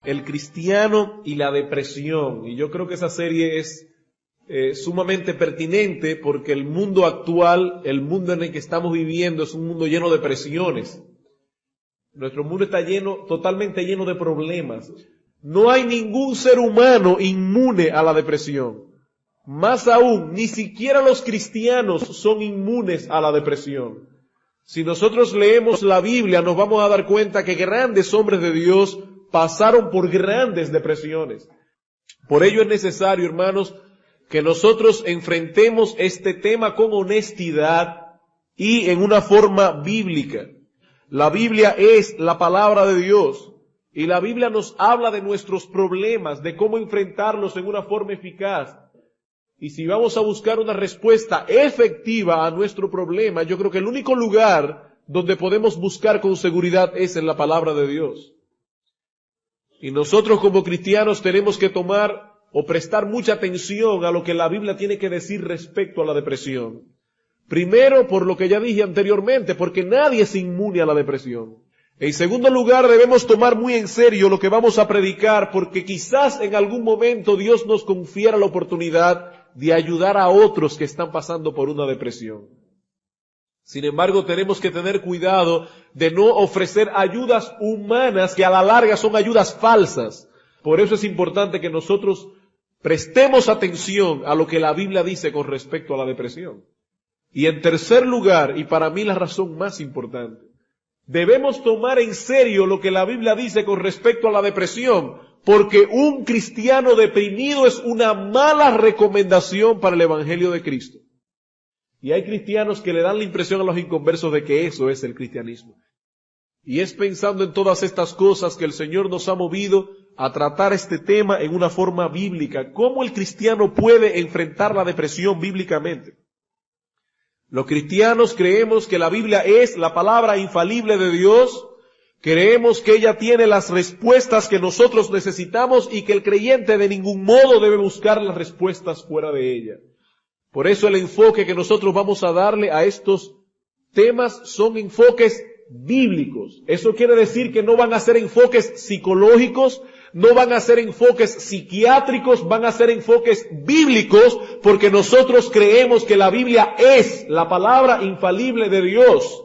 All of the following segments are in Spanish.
El cristiano y la depresión. Y yo creo que esa serie es sumamente pertinente porque el mundo actual, el mundo en el que estamos viviendo, es un mundo lleno de presiones. Nuestro mundo está totalmente lleno de problemas. No hay ningún ser humano inmune a la depresión. Más aún, ni siquiera los cristianos son inmunes a la depresión. Si nosotros leemos la Biblia, nos vamos a dar cuenta que grandes hombres de Dios pasaron por grandes depresiones. Por ello es necesario, hermanos, que nosotros enfrentemos este tema con honestidad y en una forma bíblica. La Biblia es la palabra de Dios y la Biblia nos habla de nuestros problemas, de cómo enfrentarlos en una forma eficaz. Y si vamos a buscar una respuesta efectiva a nuestro problema, yo creo que el único lugar donde podemos buscar con seguridad es en la palabra de Dios. Y nosotros como cristianos tenemos que tomar o prestar mucha atención a lo que la Biblia tiene que decir respecto a la depresión. Primero, por lo que ya dije anteriormente, porque nadie es inmune a la depresión. En segundo lugar, debemos tomar muy en serio lo que vamos a predicar, porque quizás en algún momento Dios nos confiera la oportunidad de ayudar a otros que están pasando por una depresión. Sin embargo, tenemos que tener cuidado de no ofrecer ayudas humanas que a la larga son ayudas falsas. Por eso es importante que nosotros prestemos atención a lo que la Biblia dice con respecto a la depresión. Y en tercer lugar, y para mí la razón más importante, debemos tomar en serio lo que la Biblia dice con respecto a la depresión, porque un cristiano deprimido es una mala recomendación para el Evangelio de Cristo. Y hay cristianos que le dan la impresión a los inconversos de que eso es el cristianismo. Y es pensando en todas estas cosas que el Señor nos ha movido a tratar este tema en una forma bíblica. ¿Cómo el cristiano puede enfrentar la depresión bíblicamente? Los cristianos creemos que la Biblia es la palabra infalible de Dios. Creemos que ella tiene las respuestas que nosotros necesitamos y que el creyente de ningún modo debe buscar las respuestas fuera de ella. Por eso el enfoque que nosotros vamos a darle a estos temas son enfoques bíblicos. Eso quiere decir que no van a ser enfoques psicológicos, no van a ser enfoques psiquiátricos, van a ser enfoques bíblicos, porque nosotros creemos que la Biblia es la palabra infalible de Dios.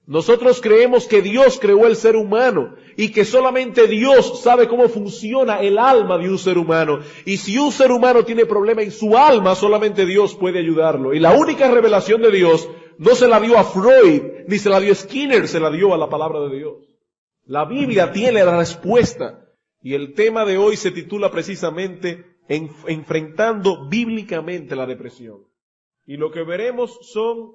Nosotros creemos que Dios creó el ser humano y que solamente Dios sabe cómo funciona el alma de un ser humano. Y si un ser humano tiene problema en su alma, solamente Dios puede ayudarlo. Y la única revelación de Dios no se la dio a Freud, ni se la dio a Skinner, se la dio a la palabra de Dios. La Biblia tiene la respuesta. Y el tema de hoy se titula precisamente enfrentando bíblicamente la depresión. Y lo que veremos son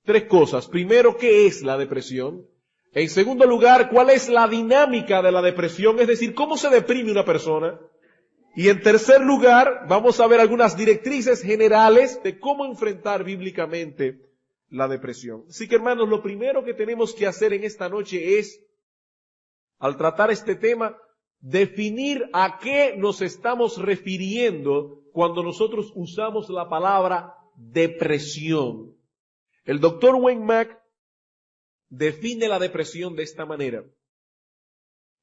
tres cosas. Primero, ¿qué es la depresión? En segundo lugar, ¿cuál es la dinámica de la depresión? Es decir, ¿cómo se deprime una persona? Y en tercer lugar, vamos a ver algunas directrices generales de cómo enfrentar bíblicamente la depresión. Así que, hermanos, lo primero que tenemos que hacer en esta noche es, al tratar este tema, definir a qué nos estamos refiriendo cuando nosotros usamos la palabra depresión. El doctor Wayne Mack define la depresión de esta manera.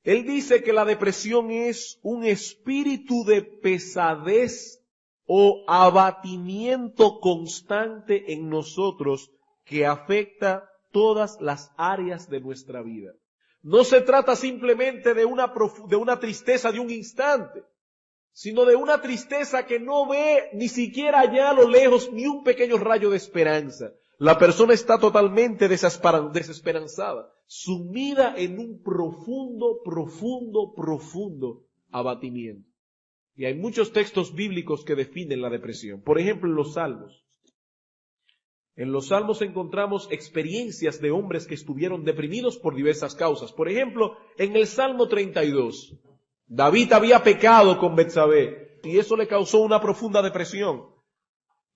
Él dice que la depresión es un espíritu de pesadez o abatimiento constante en nosotros que afecta todas las áreas de nuestra vida. No se trata simplemente de una tristeza de un instante, sino de una tristeza que no ve ni siquiera allá a lo lejos ni un pequeño rayo de esperanza. La persona está totalmente desesperanzada, sumida en un profundo abatimiento. Y hay muchos textos bíblicos que definen la depresión. Por ejemplo, en los Salmos. En los Salmos encontramos experiencias de hombres que estuvieron deprimidos por diversas causas. Por ejemplo, en el Salmo 32, David había pecado con Betsabé y eso le causó una profunda depresión.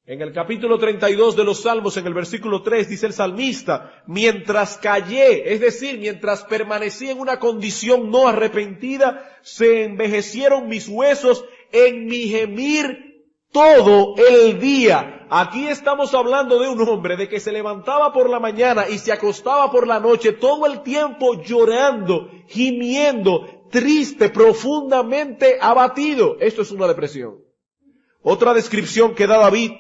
En el capítulo 32 de los Salmos, en el versículo 3, dice el salmista, mientras callé, es decir, mientras permanecí en una condición no arrepentida, se envejecieron mis huesos en mi gemir todo el día. Aquí estamos hablando de un hombre de que se levantaba por la mañana y se acostaba por la noche todo el tiempo llorando, gimiendo, triste, profundamente abatido. Esto es una depresión. Otra descripción que da David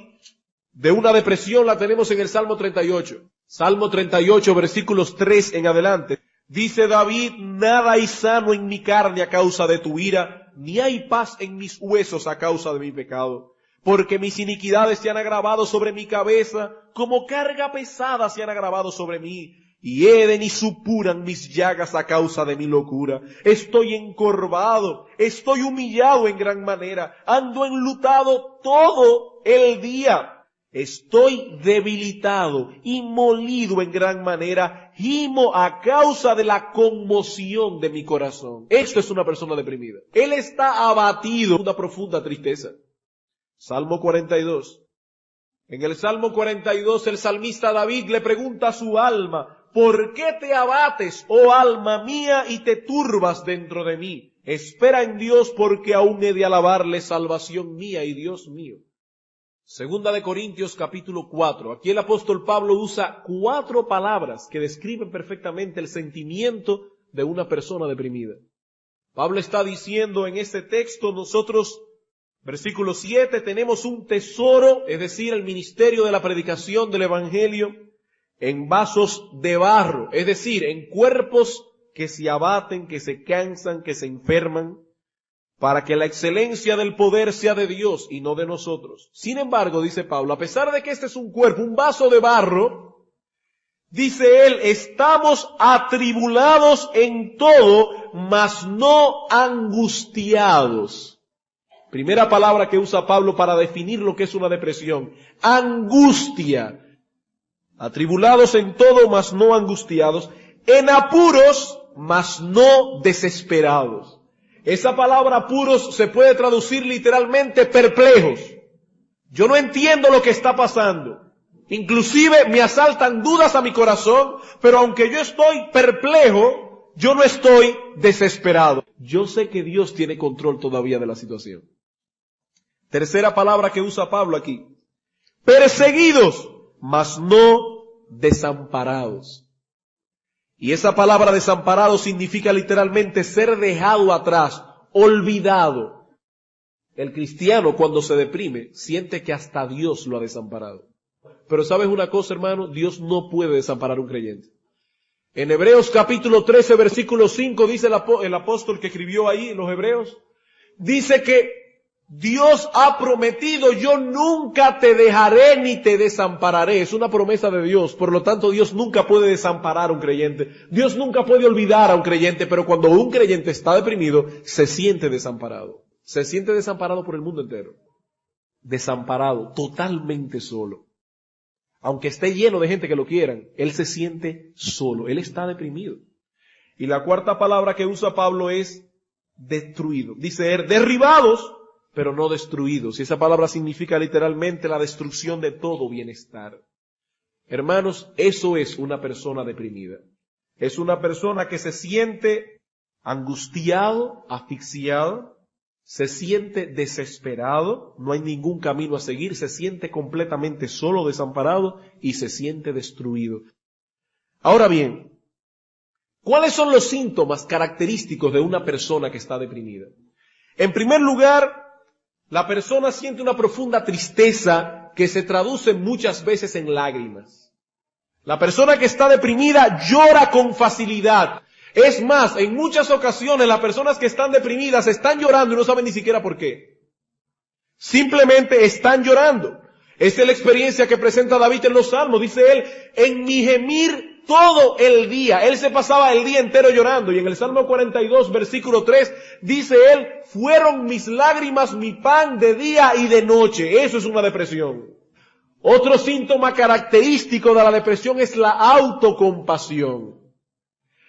de una depresión la tenemos en el Salmo 38. Salmo 38, versículos 3 en adelante. Dice David, nada hay sano en mi carne a causa de tu ira, ni hay paz en mis huesos a causa de mi pecado. Porque mis iniquidades se han agravado sobre mi cabeza, como carga pesada se han agravado sobre mí. Hieden y supuran mis llagas a causa de mi locura. Estoy encorvado, estoy humillado en gran manera, ando enlutado todo el día. Estoy debilitado y molido en gran manera, gimo a causa de la conmoción de mi corazón. Esto es una persona deprimida. Él está abatido, una profunda tristeza. Salmo 42. En el Salmo 42 el salmista David le pregunta a su alma, ¿por qué te abates, oh alma mía, y te turbas dentro de mí? Espera en Dios, porque aún he de alabarle, salvación mía y Dios mío. Segunda de Corintios capítulo 4. Aquí el apóstol Pablo usa 4 palabras que describen perfectamente el sentimiento de una persona deprimida. Pablo está diciendo en este texto, nosotros, versículo 7, tenemos un tesoro, es decir, el ministerio de la predicación del evangelio, en vasos de barro, es decir, en cuerpos que se abaten, que se cansan, que se enferman, para que la excelencia del poder sea de Dios y no de nosotros. Sin embargo, dice Pablo, a pesar de que este es un cuerpo, un vaso de barro, dice él, estamos atribulados en todo, mas no angustiados. Primera palabra que usa Pablo para definir lo que es una depresión. Angustia. Atribulados en todo, mas no angustiados. En apuros, mas no desesperados. Esa palabra apuros se puede traducir literalmente perplejos. Yo no entiendo lo que está pasando. Inclusive me asaltan dudas a mi corazón, pero aunque yo estoy perplejo, yo no estoy desesperado. Yo sé que Dios tiene control todavía de la situación. Tercera palabra que usa Pablo aquí. Perseguidos, mas no desamparados. Y esa palabra desamparado significa literalmente ser dejado atrás, olvidado. El cristiano cuando se deprime siente que hasta Dios lo ha desamparado. Pero ¿sabes una cosa, hermano? Dios no puede desamparar a un creyente. En Hebreos capítulo 13, versículo 5, dice el apóstol que escribió ahí en los Hebreos, dice que Dios ha prometido, yo nunca te dejaré ni te desampararé. Es una promesa de Dios. Por lo tanto, Dios nunca puede desamparar a un creyente. Dios nunca puede olvidar a un creyente. Pero cuando un creyente está deprimido, se siente desamparado. Se siente desamparado por el mundo entero. Desamparado, totalmente solo. Aunque esté lleno de gente que lo quieran, él se siente solo. Él está deprimido. Y la cuarta palabra que usa Pablo es destruido. Dice él, derribados, pero no destruidos. Y esa palabra significa literalmente la destrucción de todo bienestar. Hermanos, eso es una persona deprimida. Es una persona que se siente angustiado, asfixiado, se siente desesperado, no hay ningún camino a seguir, se siente completamente solo, desamparado y se siente destruido. Ahora bien, ¿cuáles son los síntomas característicos de una persona que está deprimida? En primer lugar, la persona siente una profunda tristeza que se traduce muchas veces en lágrimas. La persona que está deprimida llora con facilidad. Es más, en muchas ocasiones las personas que están deprimidas están llorando y no saben ni siquiera por qué. Simplemente están llorando. Esta es la experiencia que presenta David en los Salmos. Dice él, en mi gemir todo el día. Él se pasaba el día entero llorando. Y en el Salmo 42, versículo 3, dice él, fueron mis lágrimas mi pan de día y de noche. Eso es una depresión. Otro síntoma característico de la depresión es la autocompasión.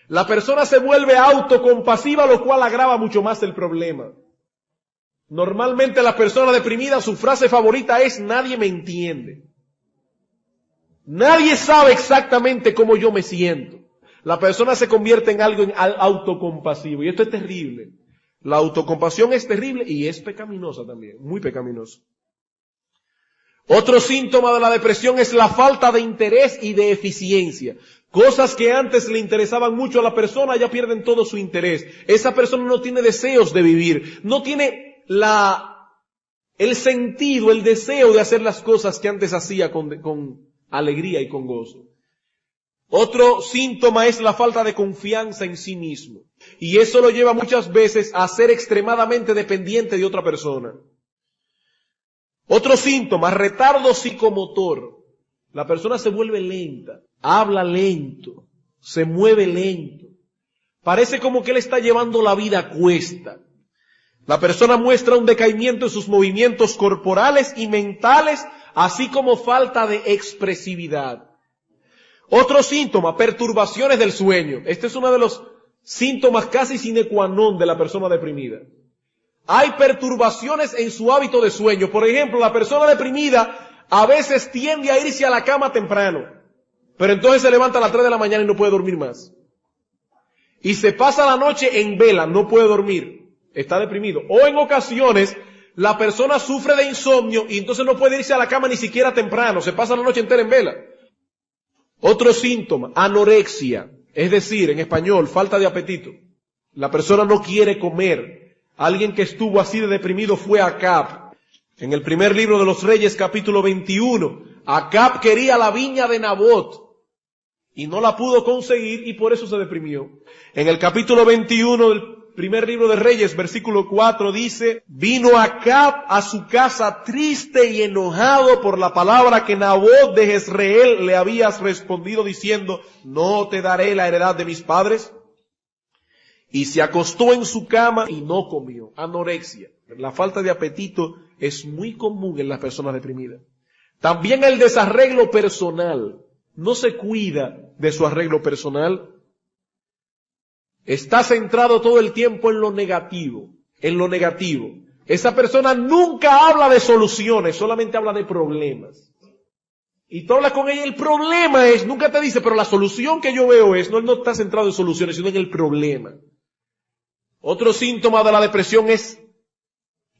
La persona se vuelve autocompasiva, lo cual agrava mucho más el problema. Normalmente la persona deprimida, su frase favorita es, nadie me entiende. Nadie sabe exactamente cómo yo me siento. La persona se convierte en algo autocompasivo. Y esto es terrible. La autocompasión es terrible y es pecaminosa también, muy pecaminosa. Otro síntoma de la depresión es la falta de interés y de eficiencia. Cosas que antes le interesaban mucho a la persona ya pierden todo su interés. Esa persona no tiene deseos de vivir, no tiene el sentido, el deseo de hacer las cosas que antes hacía con alegría y con gozo. Otro síntoma es la falta de confianza en sí mismo. Y eso lo lleva muchas veces a ser extremadamente dependiente de otra persona. Otro síntoma, retardo psicomotor. La persona se vuelve lenta, habla lento, se mueve lento. Parece como que él está llevando la vida a cuesta. La persona muestra un decaimiento en sus movimientos corporales y mentales, así como falta de expresividad. Otro síntoma, perturbaciones del sueño. Este es uno de los síntomas casi sine qua non de la persona deprimida. Hay perturbaciones en su hábito de sueño. Por ejemplo, la persona deprimida a veces tiende a irse a la cama temprano, pero entonces se levanta a las 3 de la mañana y no puede dormir más. Y se pasa la noche en vela, no puede dormir, está deprimido. O en ocasiones, la persona sufre de insomnio y entonces no puede irse a la cama ni siquiera temprano, se pasa la noche entera en vela. Otro síntoma, anorexia, es decir, en español, falta de apetito. La persona no quiere comer. Alguien que estuvo así de deprimido fue Acab. En el primer libro de los Reyes, capítulo 21, Acab quería la viña de Nabot y no la pudo conseguir y por eso se deprimió. En el capítulo 21 del primer libro de Reyes, versículo 4, dice, vino Acab a su casa triste y enojado por la palabra que Nabot de Jezreel le había respondido diciendo, no te daré la heredad de mis padres. Y se acostó en su cama y no comió. Anorexia. La falta de apetito es muy común en las personas deprimidas. También el desarreglo personal. No se cuida de su arreglo personal. Está centrado todo el tiempo en lo negativo. En lo negativo. Esa persona nunca habla de soluciones, solamente habla de problemas. Y tú hablas con ella, el problema es, nunca te dice, pero la solución que yo veo es, no, él no está centrado en soluciones, sino en el problema. Otro síntoma de la depresión es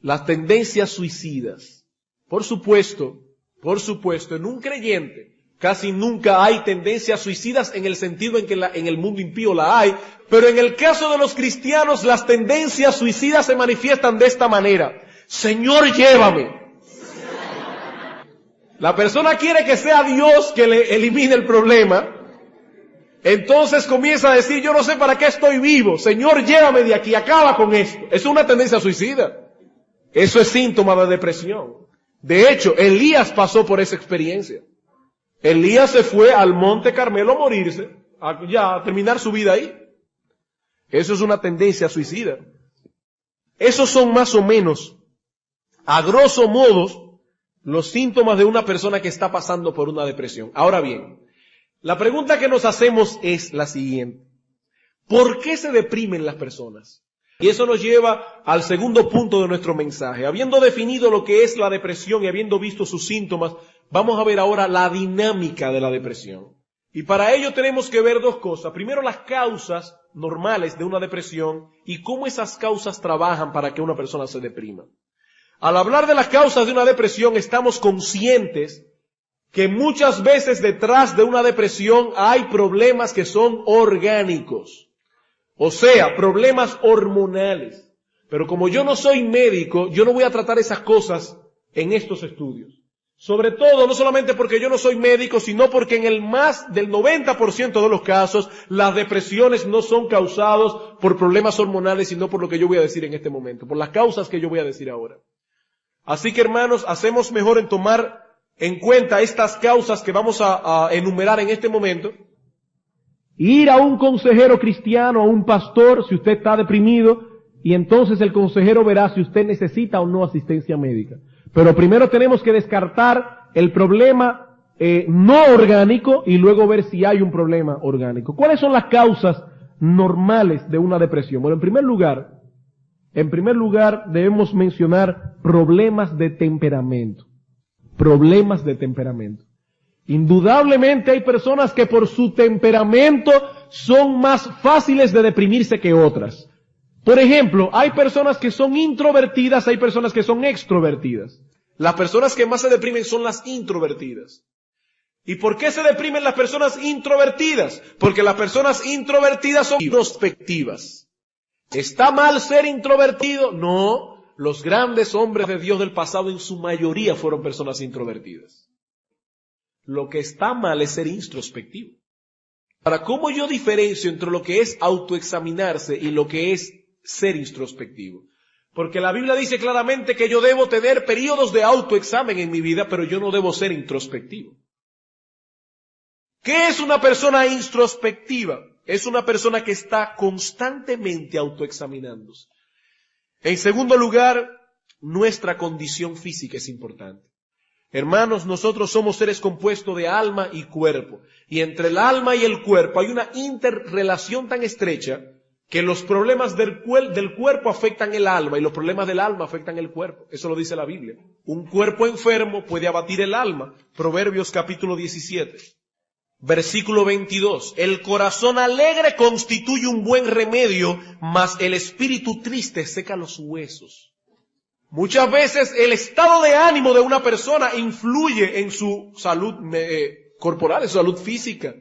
las tendencias suicidas. Por supuesto, en un creyente casi nunca hay tendencias suicidas en el sentido en que en el mundo impío la hay, pero en el caso de los cristianos las tendencias suicidas se manifiestan de esta manera. Señor, llévame. La persona quiere que sea Dios que le elimine el problema. Entonces comienza a decir, yo no sé para qué estoy vivo. Señor, llévame de aquí, acaba con esto. Eso es una tendencia suicida. Eso es síntoma de depresión. De hecho, Elías pasó por esa experiencia. Elías se fue al Monte Carmelo a morirse, a terminar su vida ahí. Eso es una tendencia suicida. Esos son más o menos, a grosso modo, los síntomas de una persona que está pasando por una depresión. Ahora bien, la pregunta que nos hacemos es la siguiente. ¿Por qué se deprimen las personas? Y eso nos lleva al segundo punto de nuestro mensaje. Habiendo definido lo que es la depresión y habiendo visto sus síntomas, vamos a ver ahora la dinámica de la depresión. Y para ello tenemos que ver dos cosas. Primero, las causas normales de una depresión y cómo esas causas trabajan para que una persona se deprima. Al hablar de las causas de una depresión, estamos conscientes que muchas veces detrás de una depresión hay problemas que son orgánicos. O sea, problemas hormonales. Pero como yo no soy médico, yo no voy a tratar esas cosas en estos estudios. Sobre todo, no solamente porque yo no soy médico, sino porque en el más del 90% de los casos, las depresiones no son causadas por problemas hormonales, sino por lo que yo voy a decir en este momento, por las causas que yo voy a decir ahora. Así que, hermanos, hacemos mejor en tomar en cuenta estas causas que vamos a enumerar en este momento. Ir a un consejero cristiano, a un pastor, si usted está deprimido, y entonces el consejero verá si usted necesita o no asistencia médica. Pero primero tenemos que descartar el problema no orgánico y luego ver si hay un problema orgánico. ¿Cuáles son las causas normales de una depresión? Bueno, en primer lugar debemos mencionar problemas de temperamento. Problemas de temperamento. Indudablemente hay personas que por su temperamento son más fáciles de deprimirse que otras. Por ejemplo, hay personas que son introvertidas, hay personas que son extrovertidas. Las personas que más se deprimen son las introvertidas. ¿Y por qué se deprimen las personas introvertidas? Porque las personas introvertidas son introspectivas. ¿Está mal ser introvertido? No. Los grandes hombres de Dios del pasado en su mayoría fueron personas introvertidas. Lo que está mal es ser introspectivo. Ahora, ¿cómo yo diferencio entre lo que es autoexaminarse y lo que es ser introspectivo? Porque la Biblia dice claramente que yo debo tener periodos de autoexamen en mi vida, pero yo no debo ser introspectivo. ¿Qué es una persona introspectiva? Es una persona que está constantemente autoexaminándose. En segundo lugar, nuestra condición física es importante. Hermanos, nosotros somos seres compuestos de alma y cuerpo. Y entre el alma y el cuerpo hay una interrelación tan estrecha que los problemas del cuerpo afectan el alma y los problemas del alma afectan el cuerpo. Eso lo dice la Biblia. Un cuerpo enfermo puede abatir el alma. Proverbios capítulo 17. Versículo 22. El corazón alegre constituye un buen remedio, mas el espíritu triste seca los huesos. Muchas veces el estado de ánimo de una persona influye en su salud corporal, en su salud física.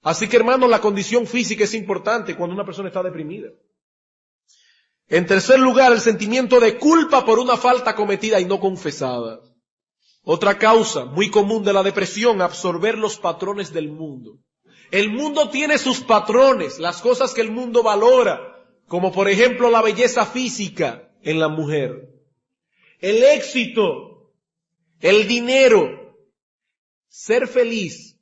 Así que, hermanos, la condición física es importante cuando una persona está deprimida. En tercer lugar, el sentimiento de culpa por una falta cometida y no confesada. Otra causa muy común de la depresión, absorber los patrones del mundo. El mundo tiene sus patrones, las cosas que el mundo valora, como por ejemplo la belleza física en la mujer, el éxito, el dinero, ser feliz.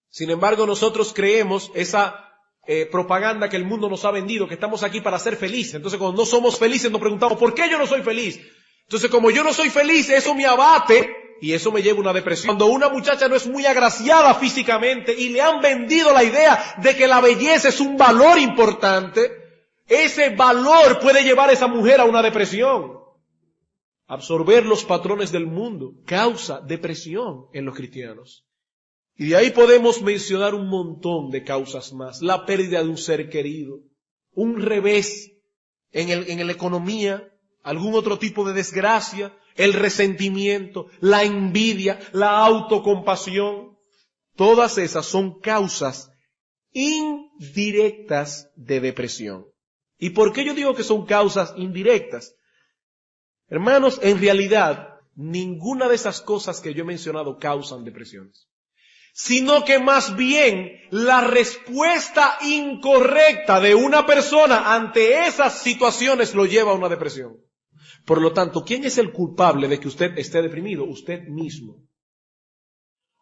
Sin embargo, nosotros creemos esa propaganda que el mundo nos ha vendido, que estamos aquí para ser felices. Entonces, cuando no somos felices nos preguntamos, ¿por qué yo no soy feliz? Entonces, como yo no soy feliz, eso me abate y eso me lleva a una depresión. Cuando una muchacha no es muy agraciada físicamente y le han vendido la idea de que la belleza es un valor importante, ese valor puede llevar a esa mujer a una depresión. Absorber los patrones del mundo causa depresión en los cristianos. Y de ahí podemos mencionar un montón de causas más. La pérdida de un ser querido, un revés en la economía, algún otro tipo de desgracia, el resentimiento, la envidia, la autocompasión. Todas esas son causas indirectas de depresión. ¿Y por qué yo digo que son causas indirectas? Hermanos, en realidad, ninguna de esas cosas que yo he mencionado causan depresiones, sino que más bien la respuesta incorrecta de una persona ante esas situaciones lo lleva a una depresión. Por lo tanto, ¿quién es el culpable de que usted esté deprimido? Usted mismo.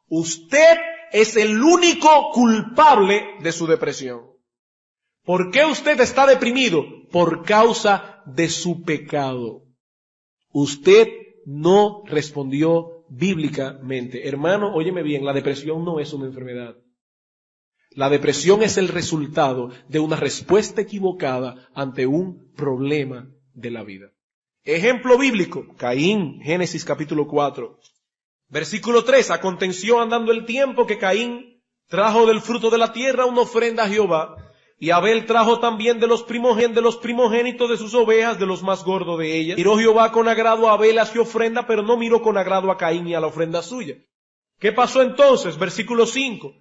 Usted es el único culpable de su depresión. ¿Por qué usted está deprimido? Por causa de su pecado. Usted no respondió bíblicamente. Hermano, óyeme bien, la depresión no es una enfermedad. La depresión es el resultado de una respuesta equivocada ante un problema de la vida. Ejemplo bíblico, Caín, Génesis capítulo 4. Versículo 3, aconteció andando el tiempo que Caín trajo del fruto de la tierra una ofrenda a Jehová, y Abel trajo también de los primogénitos de sus ovejas, de los más gordos de ellas. Miró Jehová con agrado a Abel a su ofrenda, pero no miró con agrado a Caín y a la ofrenda suya. ¿Qué pasó entonces? Versículo 5.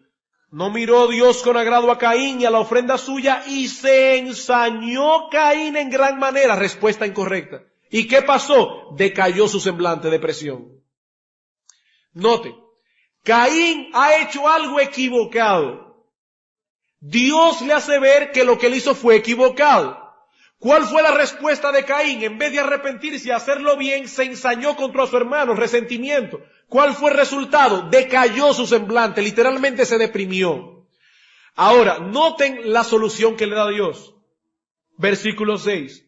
No miró Dios con agrado a Caín y a la ofrenda suya, y se ensañó Caín en gran manera. Respuesta incorrecta. ¿Y qué pasó? Decayó su semblante, depresión. Note, Caín ha hecho algo equivocado. Dios le hace ver que lo que él hizo fue equivocado. ¿Cuál fue la respuesta de Caín? En vez de arrepentirse y hacerlo bien, se ensañó contra su hermano, resentimiento. ¿Cuál fue el resultado? Decayó su semblante, literalmente se deprimió. Ahora, noten la solución que le da Dios. Versículo 6.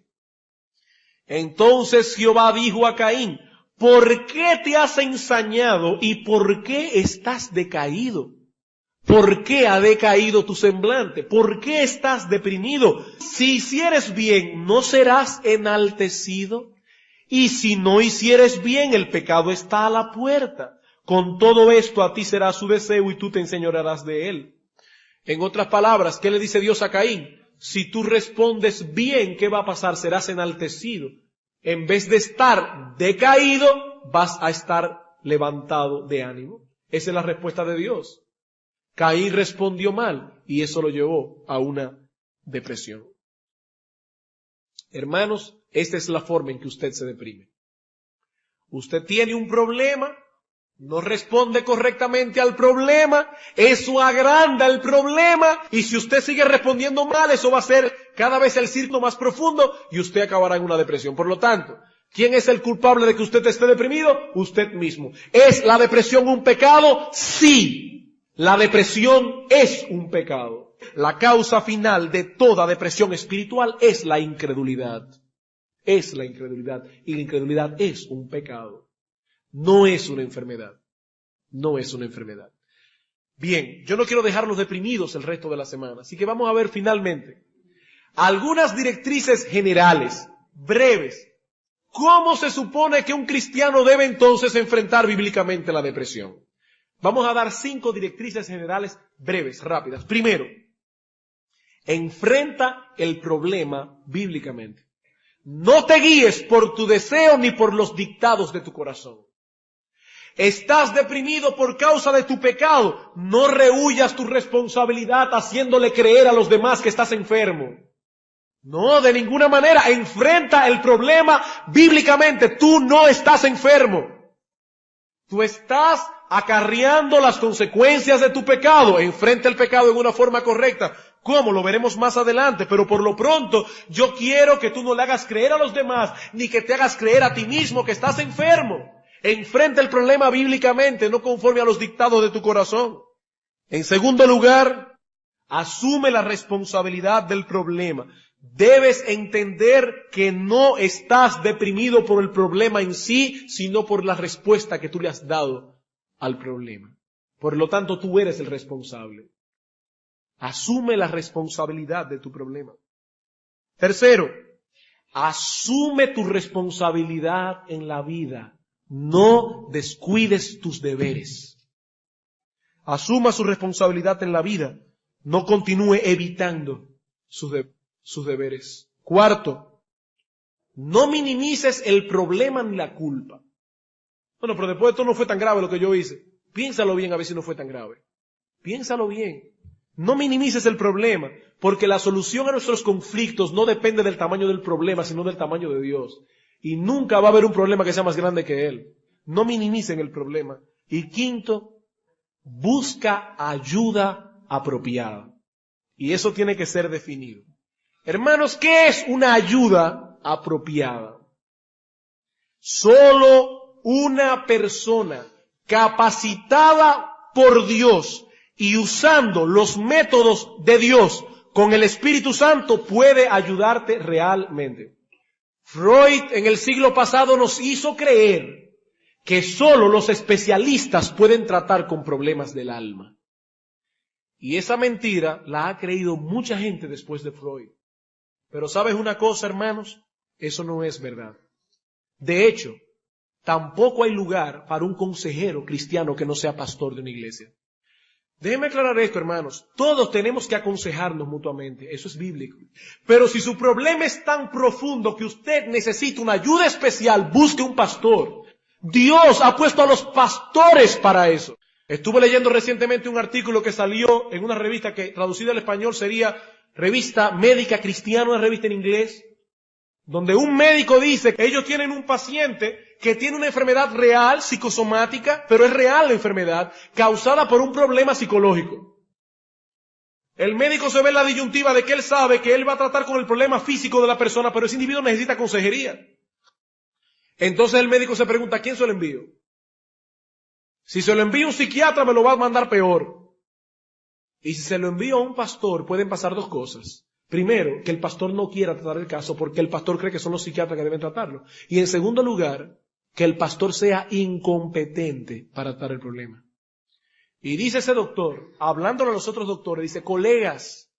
Entonces Jehová dijo a Caín, ¿por qué te has ensañado y por qué estás decaído? ¿Por qué ha decaído tu semblante? ¿Por qué estás deprimido? Si hicieres bien, ¿no serás enaltecido? Y si no hicieres bien, el pecado está a la puerta. Con todo esto a ti será su deseo y tú te enseñorearás de él. En otras palabras, ¿qué le dice Dios a Caín? Si tú respondes bien, ¿qué va a pasar? Serás enaltecido. En vez de estar decaído, vas a estar levantado de ánimo. Esa es la respuesta de Dios. Caín respondió mal y eso lo llevó a una depresión. Hermanos, esta es la forma en que usted se deprime. Usted tiene un problema, no responde correctamente al problema, eso agranda el problema y si usted sigue respondiendo mal, eso va a ser cada vez el círculo más profundo y usted acabará en una depresión. Por lo tanto, ¿quién es el culpable de que usted esté deprimido? Usted mismo. ¿Es la depresión un pecado? Sí, la depresión es un pecado. La causa final de toda depresión espiritual es la incredulidad. Es la incredulidad. Y la incredulidad es un pecado. No es una enfermedad. No es una enfermedad. Bien, yo no quiero dejarlos deprimidos el resto de la semana. Así que vamos a ver finalmente algunas directrices generales, breves. ¿Cómo se supone que un cristiano debe entonces enfrentar bíblicamente la depresión? Vamos a dar 5 directrices generales breves, rápidas. Primero, enfrenta el problema bíblicamente. No te guíes por tu deseo ni por los dictados de tu corazón. Estás deprimido por causa de tu pecado. No rehuyas tu responsabilidad haciéndole creer a los demás que estás enfermo. No, de ninguna manera. Enfrenta el problema bíblicamente. Tú no estás enfermo. Tú estás acarreando las consecuencias de tu pecado. Enfrenta el pecado en una forma correcta. ¿Cómo? Lo veremos más adelante, pero por lo pronto yo quiero que tú no le hagas creer a los demás, ni que te hagas creer a ti mismo que estás enfermo. Enfrenta el problema bíblicamente, no conforme a los dictados de tu corazón. En segundo lugar, asume la responsabilidad del problema. Debes entender que no estás deprimido por el problema en sí, sino por la respuesta que tú le has dado al problema. Por lo tanto, tú eres el responsable. Asume la responsabilidad de tu problema. Tercero, asume tu responsabilidad en la vida. No descuides tus deberes. Asuma su responsabilidad en la vida. No continúe evitando sus deberes. Cuarto, no minimices el problema ni la culpa. Bueno, pero después de todo no fue tan grave lo que yo hice. Piénsalo bien a ver si no fue tan grave. Piénsalo bien. No minimices el problema, porque la solución a nuestros conflictos no depende del tamaño del problema, sino del tamaño de Dios. Y nunca va a haber un problema que sea más grande que Él. No minimicen el problema. Y quinto, busca ayuda apropiada. Y eso tiene que ser definido. Hermanos, ¿qué es una ayuda apropiada? Solo una persona capacitada por Dios y usando los métodos de Dios con el Espíritu Santo puede ayudarte realmente. Freud en el siglo pasado nos hizo creer que solo los especialistas pueden tratar con problemas del alma. Y esa mentira la ha creído mucha gente después de Freud. Pero ¿sabes una cosa, hermanos? Eso no es verdad. De hecho, tampoco hay lugar para un consejero cristiano que no sea pastor de una iglesia. Déjenme aclarar esto, hermanos. Todos tenemos que aconsejarnos mutuamente. Eso es bíblico. Pero si su problema es tan profundo que usted necesita una ayuda especial, busque un pastor. Dios ha puesto a los pastores para eso. Estuve leyendo recientemente un artículo que salió en una revista que traducida al español sería Revista Médica Cristiana, una revista en inglés, donde un médico dice que ellos tienen un paciente que tiene una enfermedad real, psicosomática, pero es real la enfermedad, causada por un problema psicológico. El médico se ve en la disyuntiva de que él sabe que él va a tratar con el problema físico de la persona, pero ese individuo necesita consejería. Entonces el médico se pregunta, ¿a quién se lo envío? Si se lo envío a un psiquiatra me lo va a mandar peor. Y si se lo envío a un pastor pueden pasar dos cosas. Primero, que el pastor no quiera tratar el caso porque el pastor cree que son los psiquiatras que deben tratarlo. Y en segundo lugar, que el pastor sea incompetente para tratar el problema. Y dice ese doctor, hablándole a los otros doctores, dice, colegas,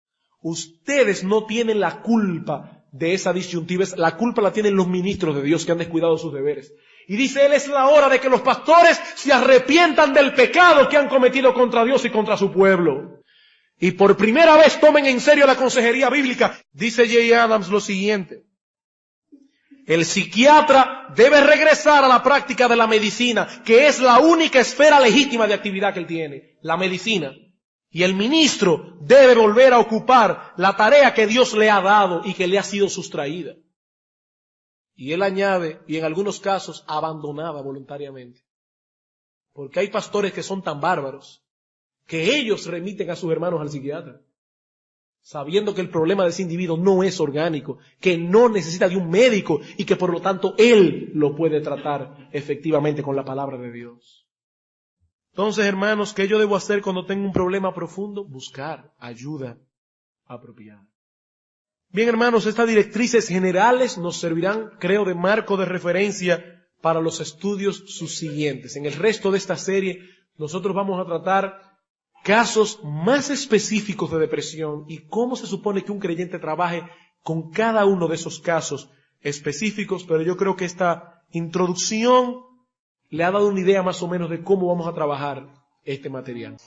ustedes no tienen la culpa de esa disyuntiva, la culpa la tienen los ministros de Dios que han descuidado sus deberes. Y dice él, es la hora de que los pastores se arrepientan del pecado que han cometido contra Dios y contra su pueblo. Y por primera vez tomen en serio la consejería bíblica. Dice J. Adams lo siguiente. el psiquiatra debe regresar a la práctica de la medicina, que es la única esfera legítima de actividad que él tiene, la medicina. Y el ministro debe volver a ocupar la tarea que Dios le ha dado y que le ha sido sustraída. Y él añade, y en algunos casos abandonada voluntariamente. Porque hay pastores que son tan bárbaros que ellos remiten a sus hermanos al psiquiatra, sabiendo que el problema de ese individuo no es orgánico, que no necesita de un médico y que por lo tanto él lo puede tratar efectivamente con la palabra de Dios. Entonces, hermanos, ¿qué yo debo hacer cuando tengo un problema profundo? Buscar ayuda apropiada. Bien, hermanos, estas directrices generales nos servirán, creo, de marco de referencia para los estudios subsiguientes. En el resto de esta serie, nosotros vamos a tratar casos más específicos de depresión y cómo se supone que un creyente trabaje con cada uno de esos casos específicos, pero yo creo que esta introducción le ha dado una idea más o menos de cómo vamos a trabajar este material.